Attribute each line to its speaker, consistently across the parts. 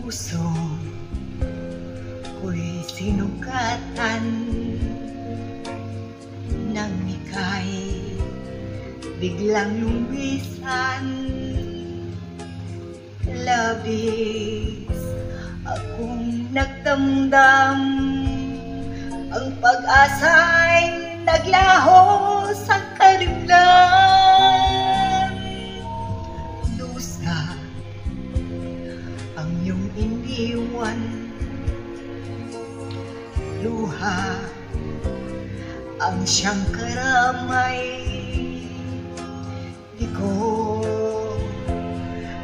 Speaker 1: puso ko'y sinugatan nang ika'y biglang lumisan. Labis akong nagdamdam, ang pag-asa'y naglaho sa karimlan. Dusa ang iyong iniwan, luha ang siyang karamay. Di ko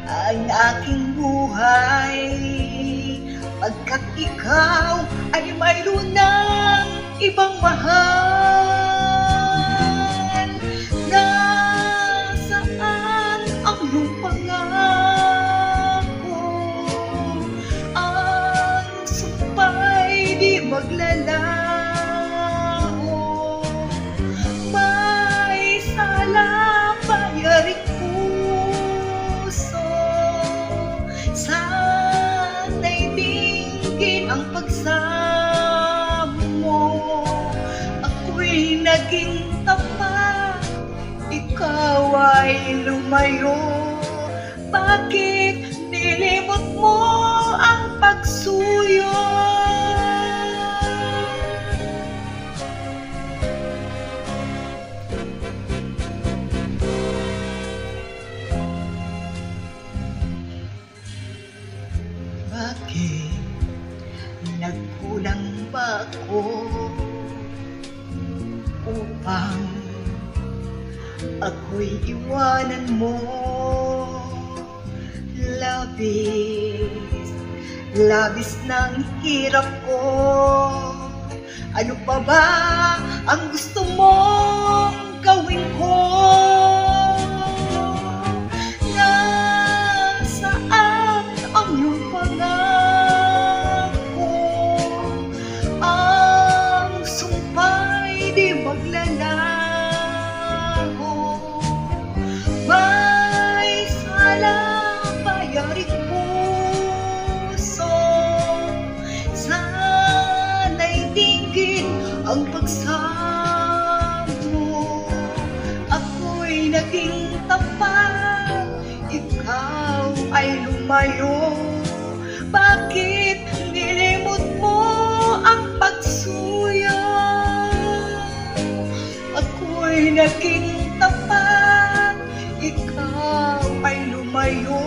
Speaker 1: ang aking buhay, pagkat ikaw ay mayroon ng ibang mahal. Nasaan ang iyong pangako? Ang sumpa'y di maglalaho. May sala bayaring puso, sana'y dinggin ang pagsamo. Ako'y naging tapat, ikaw ay lumayo. Bakit nilimot mo ang pagsuyo? Bakit nagkulang ba ako upang ako'y iwanan mo? Labis ng hirap ko. Ano pa ba ang gusto mong gawin ko? Nasaan ang iyong pangako? Ang sumpa'y di maglalaho. May sala bayaring puso, sana'y dinggin ang pagsamo. Ako'y naging tapat, ikaw ay lumayo. Bakit nilimot mo ang pagsuyo? Ako'y naging tapat, ikaw ay lumayo.